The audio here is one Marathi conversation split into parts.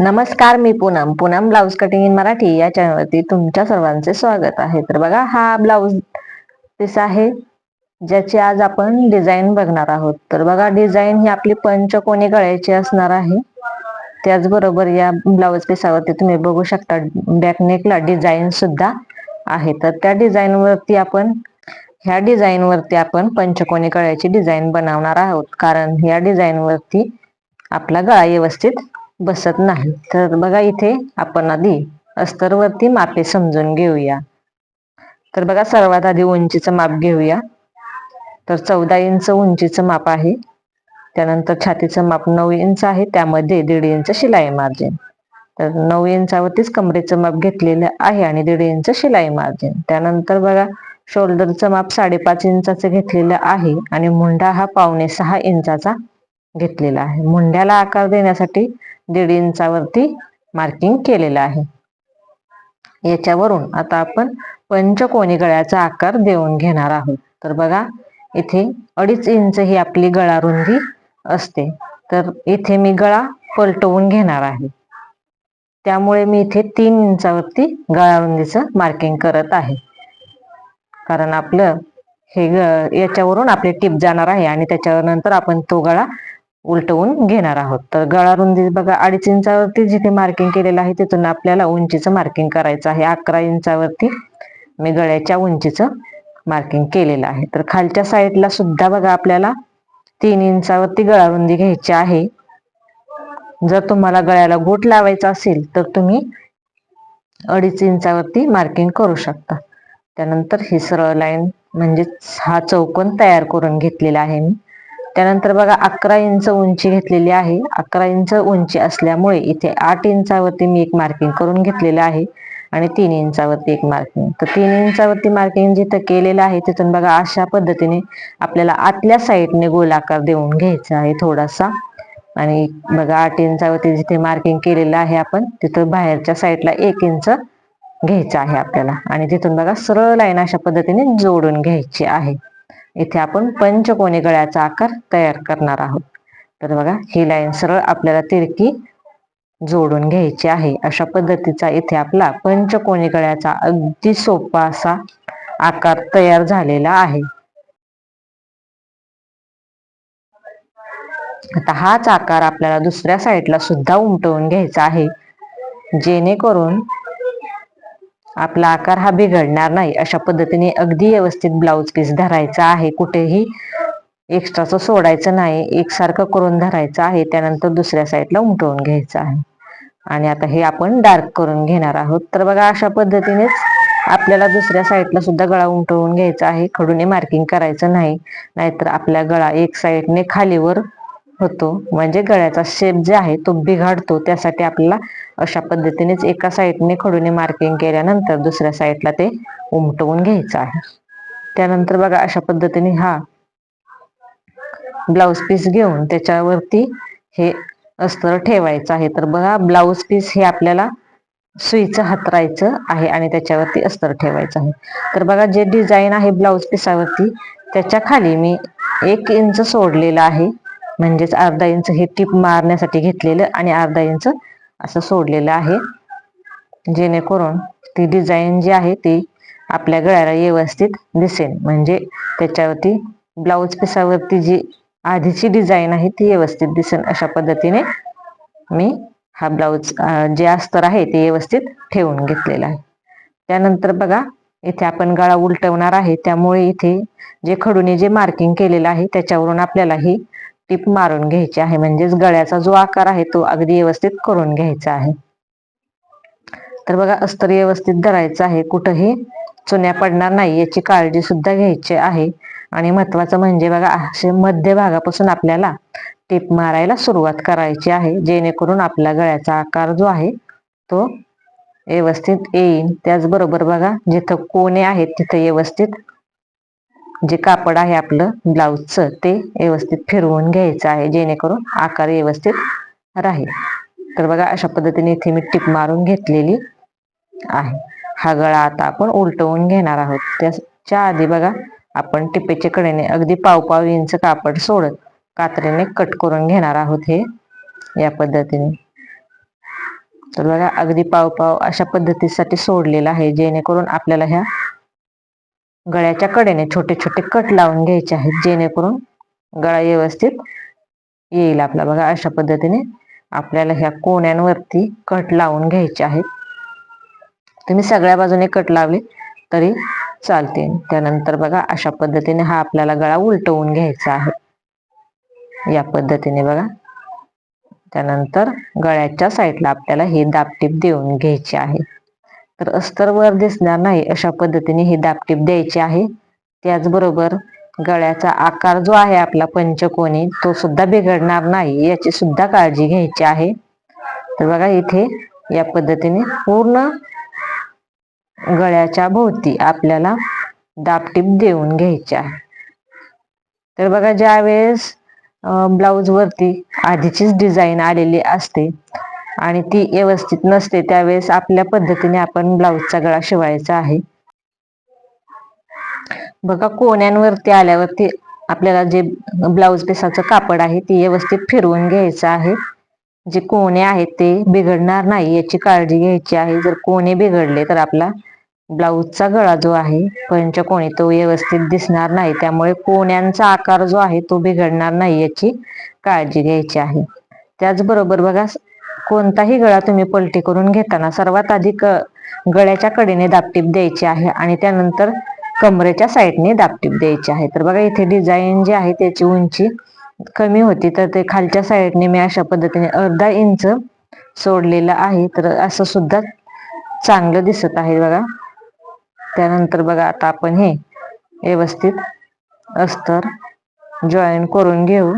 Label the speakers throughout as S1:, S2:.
S1: नमस्कार, मी Poonam blouse cutting in Marathi या चॅनलवरती तुमच्या सर्वांचे स्वागत आहे. तर बघा, हा ब्लाउज पीस आहे ज्याची आज आपण डिझाईन बघणार आहोत. तर बघा, डिझाईन ही आपली पंचकोनी गळ्याची असणार आहे. त्याचबरोबर या ब्लाउज पीसावरती तुम्ही बघू शकता बॅकनेकला डिझाईन सुद्धा आहे. तर त्या डिझाईन वरती आपण पंचकोनी गळ्याची डिझाईन बनवणार आहोत, कारण या डिझाईन वरती आपला गळा व्यवस्थित बसत नाही. तर बघा, इथे आपण आधी अस्तरवरती मापे समजून घेऊया. तर बघा, सर्वात आधी उंचीचं माप घेऊया. तर 14 इंच उंचीचं माप आहे. त्यानंतर छातीचं माप 9 इंच आहे, त्यामध्ये 1.5 इंच शिलाई मार्जिन. तर 9 इंचावरतीच कमरेचं माप घेतलेलं आहे आणि 1.5 इंच शिलाई मार्जिन. त्यानंतर बघा, शोल्डरचं माप 5.5 इंचाचं घेतलेलं आहे आणि मुंडा हा 5.25 इंचाचा घेतलेला आहे. मुंड्याला आकार देण्यासाठी 1.5 इंचावरती मार्किंग केलेलं आहे. याच्यावरून आता आपण पंचकोनी गळ्याचा आकार देऊन घेणार आहोत. तर बघा, इथे 2.5 इंच ही आपली गळा रुंदी असते. तर इथे मी गळा पलटवून घेणार आहे, त्यामुळे मी इथे 3 इंचावरती गळा रुंदीचं मार्किंग करत आहे. कारण आपलं हे याच्यावरून आपली टिप जाणार आहे आणि त्याच्यावर नंतर आपण तो गळा उलटवून घेणार आहोत. तर गळा रुंदी बघा, 2.5 इंचावरती जिथे मार्किंग केलेलं आहे तिथून आपल्याला उंचीचं मार्किंग करायचं आहे. 11 इंचावरती मी गळ्याच्या उंचीचं मार्किंग केलेलं आहे. तर खालच्या साईडला सुद्धा बघा, आपल्याला 3 इंचावरती गळा रुंदी घ्यायची आहे. जर तुम्हाला गळ्याला गोट लावायचा असेल तर तुम्ही 2.5 इंचावरती मार्किंग करू शकता. त्यानंतर ही सरळ लाईन म्हणजे हा चौकोन तयार करून घेतलेला आहे मी. त्यानंतर बघा, 11 इंच उंची घेतलेली आहे. 11 इंच उंची असल्यामुळे इथे 8 इंचावरती मी एक मार्किंग करून घेतलेलं आहे आणि 3 इंचावरती एक मार्किंग. तर 3 इंचावरती मार्किंग जिथं केलेलं आहे तिथून बघा, अशा पद्धतीने आपल्याला आतल्या साईडने गोलाकार देऊन घ्यायचा आहे थोडासा. आणि बघा, 8 इंचावरती जिथे मार्किंग केलेलं आहे आपण तिथं बाहेरच्या साईडला 1 इंच घ्यायचं आहे आपल्याला आणि तिथून बघा, सरळ लाईन अशा पद्धतीने जोडून घ्यायची आहे. इथे आपण पंचकोनी गळ्याचा आकार तयार करणार आहोत. तर बघा, ही लाईन सरळ आपल्याला तिरकी जोडून घ्यायची आहे. अशा पद्धतीचा इथे आपला पंचकोनी गळ्याचा अगदी सोपा असा आकार तयार झालेला आहे. आता हाच आकार आपल्याला दुसऱ्या साईडला सुद्धा उमटवून घ्यायचा आहे, जेणेकरून आपला आकार हा बिघडणार नाही. अशा पद्धतीने अगदी व्यवस्थित ब्लाउज पीस धरायचा आहे, कुठेही एक्स्ट्राचं सोडायचं नाही, एकसारखं करून धरायचं आहे. त्यानंतर दुसऱ्या साईडला उमटवून घ्यायचं आहे आणि आता हे आपण डार्क करून घेणार आहोत. तर बघा, अशा पद्धतीनेच आपल्याला दुसऱ्या साईडला सुद्धा गळा उमटवून घ्यायचा आहे. खडूने मार्किंग करायचं नाही, नाहीतर आपल्या गळा एक साईडने खालीवर होतो, म्हणजे गळ्याचा शेप जे आहे तो बिघडतो. त्यासाठी आपल्याला अशा पद्धतीनेच एका साईडने खडूने मार्किंग केल्यानंतर दुसऱ्या साईडला ते उमटवून घ्यायचं आहे. त्यानंतर बघा, अशा पद्धतीने हा ब्लाउज पीस घेऊन त्याच्यावरती हे अस्तर ठेवायचं आहे. तर बघा, ब्लाउज पीस हे आपल्याला सुईचं हातरायचं आहे आणि त्याच्यावरती अस्तर ठेवायचं आहे. तर बघा, जे डिझाईन आहे ब्लाउज पीसावरती त्याच्या खाली मी 1 इंच सोडलेलं आहे, म्हणजेच अर्धा इंच हे टिप मारण्यासाठी घेतलेलं आणि अर्धा इंच असं सोडलेलं आहे, जेणेकरून ती डिझाईन जी आहे ती आपल्या गळ्याला व्यवस्थित दिसेल. म्हणजे त्याच्यावरती ब्लाउज पीसावरती जी आधीची डिझाईन आहे ती व्यवस्थित दिसेल. अशा पद्धतीने मी हा ब्लाउज जे अस्तर आहे ते व्यवस्थित ठेवून घेतलेला आहे. त्यानंतर बघा, इथे आपण गळा उलटवणार आहे, त्यामुळे इथे जे खडूने जे मार्किंग केलेलं आहे त्याच्यावरून आपल्याला ही टिप मारून घ्यायची आहे. म्हणजेच गळ्याचा जो आकार आहे तो अगदी व्यवस्थित करून घ्यायचा आहे. तर बघा, अस्तर व्यवस्थित धरायचं आहे, कुठंही चुन्या पडणार नाही याची काळजी सुद्धा घ्यायची आहे. आणि महत्वाचं म्हणजे बघा, असे मध्य भागापासून आपल्याला टिप मारायला सुरुवात करायची आहे, जेणेकरून आपला गळ्याचा आकार जो आहे तो व्यवस्थित येईल. त्याचबरोबर बघा, जिथं कोणे आहेत तिथं व्यवस्थित जे कापड आहे आपलं ब्लाउजचं ते व्यवस्थित फिरवून घ्यायचं आहे, जेणेकरून आकार व्यवस्थित राहील. तर बघा, अशा पद्धतीने इथे मी टिप मारून घेतलेली आहे. हा गळा आता आपण उलटवून घेणार आहोत. त्याच्या आधी बघा, आपण टिपेच्या कडेने अगदी 1.5 इंच कापड सोडत कात्रीने कट करून घेणार आहोत, हे या पद्धतीने. तर बघा अगदी पाव पाव अशा पद्धतीसाठी सोडलेला आहे, जेणेकरून आपल्याला ह्या गळ्याच्या कडेने छोटे छोटे कट लावून घ्यायचे आहेत, जेणेकरून गळा व्यवस्थित येईल आपला. बघा अशा पद्धतीने आपल्याला ह्या कोण्यांवरती कट लावून घ्यायचे आहेत. तुम्ही सगळ्या बाजूने कट लावले तरी चालते. त्यानंतर बघा अशा पद्धतीने हा आपल्याला गळा उलटवून घ्यायचा आहे, या पद्धतीने बघा. त्यानंतर गळ्याच्या साईडला आपल्याला ही दाबटीप देऊन घ्यायची आहे. तर अस्तर वर दिसणार नाही अशा पद्धतीने ही दाबटीप द्यायची आहे. त्याचबरोबर गळ्याचा आकार जो आहे आपला पंचकोनी, तो सुद्धा बिघडणार नाही याची सुद्धा काळजी घ्यायची आहे. तर बघा इथे या पद्धतीने पूर्ण गळ्याच्या भोवती आपल्याला दाबटीप देऊन घ्यायची आहे. तर बघा ज्या वेळेस ब्लाऊज वरती आधीचीच डिझाईन आलेली असते आणि ती व्यवस्थित नसते, त्यावेळेस आपल्या पद्धतीने आपण ब्लाऊजचा गळा शिवायचा आहे. बघा कोण्यांवरती आल्यावरती आपल्याला जे ब्लाऊज पिसाचं कापड आहे ते व्यवस्थित फिरवून घ्यायचं आहे. जे कोणे आहेत ते बिघडणार नाही याची काळजी घ्यायची आहे. जर कोणे बिघडले तर आपला ब्लाऊजचा गळा जो आहे पंचकोनी तो व्यवस्थित दिसणार नाही. त्यामुळे कोण्यांचा आकार जो आहे तो बिघडणार नाही याची काळजी घ्यायची आहे. त्याचबरोबर बघा कोणताही गळा तुम्ही पलटी करून घेताना सर्वात आधी गळ्याच्या कडेने दाबटीप द्यायची आहे आणि त्यानंतर कमरेच्या साईडने दाबटीप द्यायची आहे. तर बघा इथे डिझाईन जी आहे त्याची उंची कमी होती, तर ते खालच्या साईडने मी अशा पद्धतीने अर्धा इंच सोडलेलं आहे. तर असं सुद्धा चांगलं दिसत आहे बघा. त्यानंतर बघा आता आपण हे व्यवस्थित अस्तर जॉईन करून घेऊ.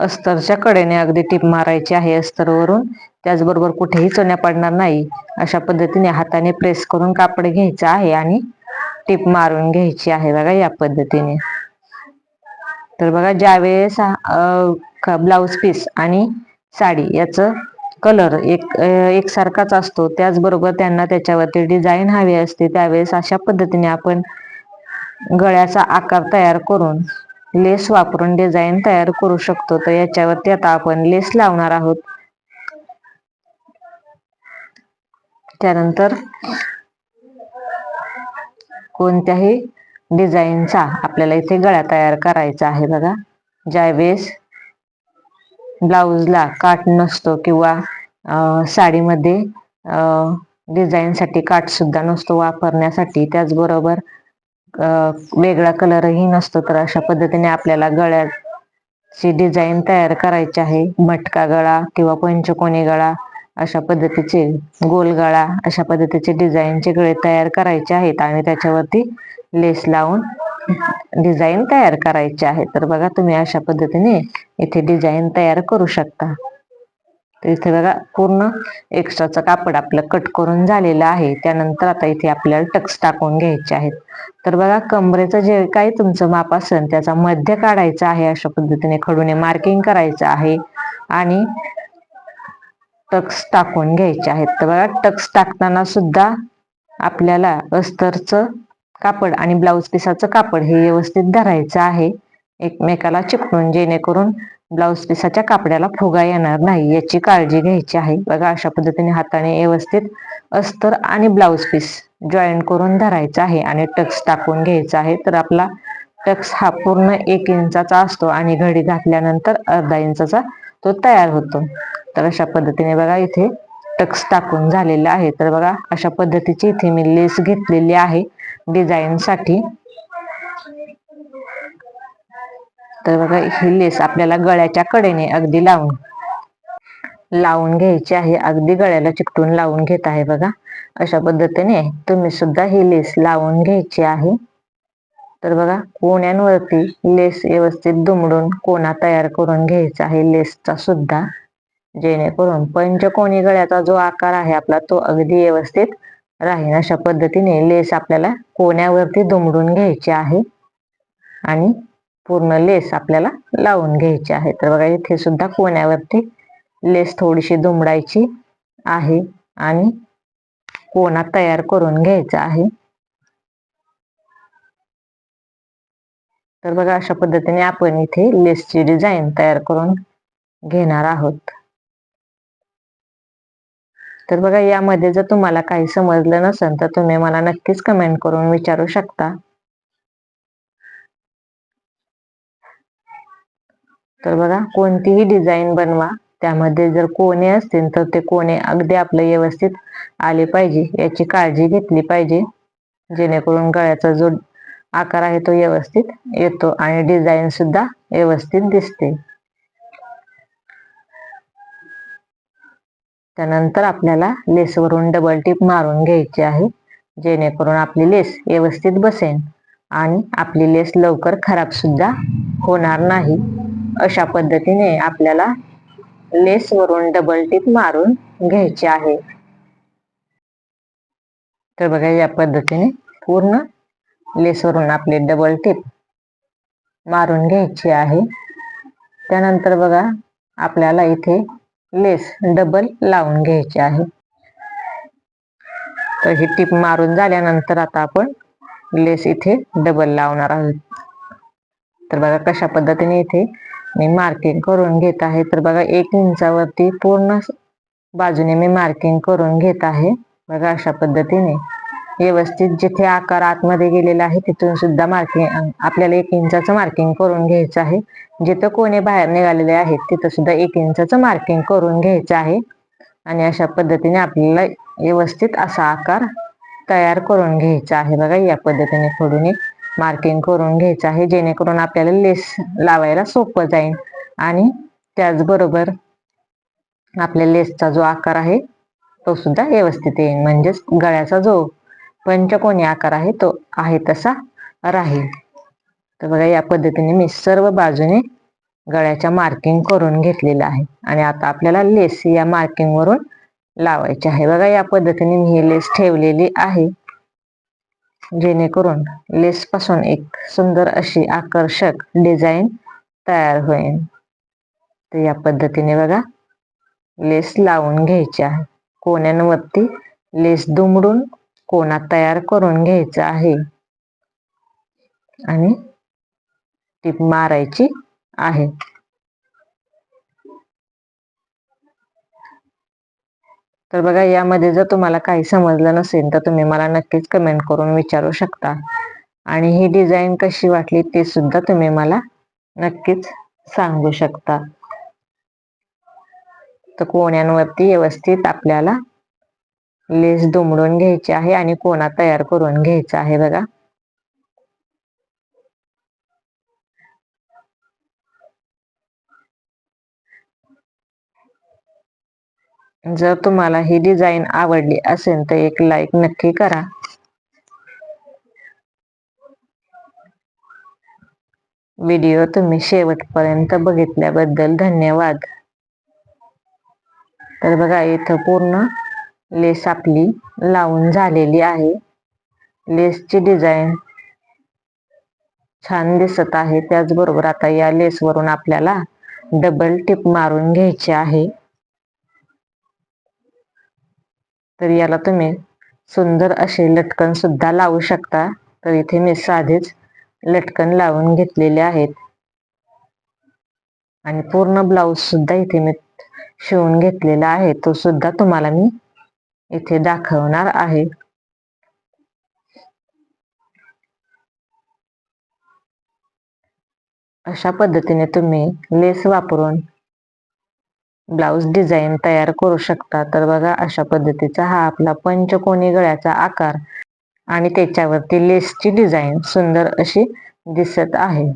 S1: अस्तरच्या कडेने अगदी टीप मारायची आहे अस्तरवरून. त्याचबरोबर कुठेही चण्या पडणार नाही अशा पद्धतीने हाताने प्रेस करून कापड घ्यायचं आहे आणि टीप मारून घ्यायची आहे बघा या पद्धतीने. तर बघा ज्यावेळेस ब्लाऊज पीस आणि साडी याचं कलर एकसारखाच असतो, त्याचबरोबर त्यांना त्याच्यावरती डिझाईन हवी असते, त्यावेळेस अशा पद्धतीने आपण गळ्याचा आकार तयार करून लेस वापरून डिझाईन तयार करू शकतो. तर याच्यावरती आता आपण लेस लावणार आहोत. त्यानंतर कोणत्याही डिझाईनचा आपल्याला इथे गळा तयार करायचा आहे बघा. ज्यावेळेस ब्लाऊजला काठ नसतो किंवा साडीमध्ये डिझाईनसाठी काठ सुद्धा नसतो वापरण्यासाठी, त्याचबरोबर वेगळा कलरही नसतो, तर अशा पद्धतीने आपल्याला गळ्याची डिझाईन तयार करायची आहे. मटका गळा किंवा पंचकोनी गळा अशा पद्धतीचे, गोल गळा अशा पद्धतीचे डिझाईनचे गळे तयार करायचे आहेत आणि त्याच्यावरती लेस लावून डिझाईन तयार करायची आहे. तर बघा तुम्ही अशा पद्धतीने इथे डिझाईन तयार करू शकता. तर इथे बघा पूर्ण एक्स्ट्राचं कापड आपलं कट करून झालेलं आहे. त्यानंतर आता इथे आपल्याला टक्स टाकून घ्यायचे आहेत. तर बघा कमरेचं जे काही तुमचं माप असेल त्याचा मध्य काढायचा आहे. अशा पद्धतीने खडूने मार्किंग करायचं आहे आणि टक्स टाकून घ्यायचे आहेत. तर बघा टक्स टाकताना सुद्धा आपल्याला अस्तरचं कापड आणि ब्लाऊज पिसाचं कापड हे व्यवस्थित धरायचं आहे एकमेकाला चिकटून, जेणेकरून ब्लाऊज पिसाच्या कापडाला फुगा येणार नाही याची काळजी घ्यायची आहे. बघा अशा पद्धतीने हाताने व्यवस्थित अस्तर आणि ब्लाऊज पीस जॉईन करून धरायचा आहे आणि टक्स टाकून घ्यायचा आहे. तर आपला टक्स हा पूर्ण 1 इंचाचा असतो आणि घडी घातल्यानंतर अर्धा इंचाचा तो तयार होतो. तर अशा पद्धतीने बघा इथे टक्स टाकून झालेला आहे. तर बघा अशा पद्धतीची इथे मी लेस घेतलेली आहे डिझाईन साठी. तर बघा ही लेस आपल्याला गळ्याच्या कडेने अगदी लावून घ्यायची आहे. अगदी गळ्याला चिकटून लावून घेत आहे बघा. अशा पद्धतीने तुम्ही सुद्धा ही लेस लावून घ्यायची आहे. तर बघा कोण्यांवरती लेस व्यवस्थित दुमडून कोणा तयार करून घ्यायचा आहे लेसचा सुद्धा, जेणेकरून पंचकोनी गळ्याचा जो आकार आहे आपला तो अगदी व्यवस्थित राहील. अशा पद्धतीने लेस आपल्याला कोण्यावरती दुमडून घ्यायची आहे आणि पूर्ण लेस आपल्याला लावून घ्यायची आहे. तर बघा इथे सुद्धा कोण्यावरती लेस थोडीशी दुमडायची आहे आणि कोणा तयार करून घ्यायचा आहे. तर बघा अशा पद्धतीने आपण इथे लेसची डिझाईन तयार करून घेणार आहोत. तर बघा, यामध्ये जर तुम्हाला काही समजलं नसेल तर तुम्ही मला नक्कीच कमेंट करून विचारू शकता. तर बघा, कोणतीही डिझाईन बनवा, त्यामध्ये जर कोणे असतील तर ते कोणे अगदी आपलं व्यवस्थित आले पाहिजे याची काळजी घेतली पाहिजे, जेणेकरून गळ्याचा जो आकार आहे तो व्यवस्थित येतो आणि डिझाईन सुद्धा व्यवस्थित दिसते. त्यानंतर आपल्याला लेसवरून डबल टिप मारून घ्यायची आहे, जेणेकरून आपली लेस व्यवस्थित बसेल आणि आपली लेस लवकर खराब सुद्धा होणार नाही. अशा पद्धतीने आपल्याला लेस वरून डबल टिप मारून घ्यायची आहे. तर बघा, या पद्धतीने पूर्ण लेसवरून आपली डबल टिप मारून घ्यायची आहे. त्यानंतर बघा, आपल्याला इथे लेस डबल लावून घ्यायची आहे. तर ही टिप मारून झाल्यानंतर आता आपण लेस इथे डबल लावणार आहोत. तर बघा, कशा पद्धतीने इथे मी मार्किंग करून घेत आहे. तर बघा, 1 इंचावरती पूर्ण बाजूने मी मार्किंग करून घेत आहे. बघा, अशा पद्धतीने व्यवस्थित जिथे आकार आतमध्ये गेलेला आहे तिथून सुद्धा मार्किंग आपल्याला 1 इंचाचं मार्किंग करून घ्यायचं आहे. जिथं कोणे बाहेर निघालेले आहेत तिथं सुद्धा 1 इंचाचं मार्किंग करून घ्यायचं आहे. आणि अशा पद्धतीने आपल्याला व्यवस्थित असा आकार तयार करून घ्यायचा आहे. बघा, या पद्धतीने फोडून एक मार्किंग करून घ्यायचं आहे, जेणेकरून आपल्याला लेस लावायला सोपं जाईल आणि त्याचबरोबर आपल्या लेसचा जो आकार आहे तो सुद्धा व्यवस्थित येईल. म्हणजेच गळ्याचा जो पंचकोनी आकार आहे तो आहे तसा राहील. तर बघा, या पद्धतीने मी सर्व बाजूने गळ्याच्या मार्किंग करून घेतलेलं आहे आणि आता आपल्याला लेस या मार्किंग वरून लावायची आहे. बघा, या पद्धतीने मी ही लेस ठेवलेली आहे, जेणेकरून लेस पासून एक सुंदर अशी आकर्षक डिझाईन तयार होईल. तर या पद्धतीने बघा, लेस लावून घ्यायची आहे. कोण्यांवरती लेस दुमडून कोना तयार करून घ्यायचा आहे आणि टिप मारायची आहे. तर बघा, यामध्ये जर तुम्हाला काही समजलं नसेल तर तुम्ही मला नक्कीच कमेंट करून विचारू शकता आणि ही डिझाईन कशी वाटली ते सुद्धा तुम्ही मला नक्कीच सांगू शकता. तर कोण्यांवरती व्यवस्थित आपल्याला लेस दुमडून घ्यायची आहे आणि कोना तयार करून घ्यायचा आहे. बघा, जर तुम्हाला ही डिझाईन आवडली असेल तर एक लाईक नक्की करा. व्हिडिओ तुम्ही शेवटपर्यंत बघितल्याबद्दल धन्यवाद. तर बघा, इथं पूर्ण लेस आपली लावून झालेली आहे. लेसची डिझाईन छान दिसत आहे. त्याचबरोबर आता या लेसवरून आपल्याला डबल टिप मारून घ्यायची आहे. तर याला तुम्ही सुंदर असे लटकन सुद्धा लावू शकता. तर इथे मी साधेच लटकन लावून घेतलेले आहेत आणि पूर्ण ब्लाऊज सुद्धा इथे मी शिवून घेतलेला आहे. तो सुद्धा तुम्हाला मी इथे दाखवणार आहे. अशा पद्धतीने तुम्ही लेस वापरून ब्लाऊज डिझाईन तयार करू शकता. तर बघा, अशा पद्धतीचा हा आपला पंचकोनी गळ्याचा आकार आणि त्याच्यावरती लेसची डिझाईन सुंदर अशी दिसत आहे.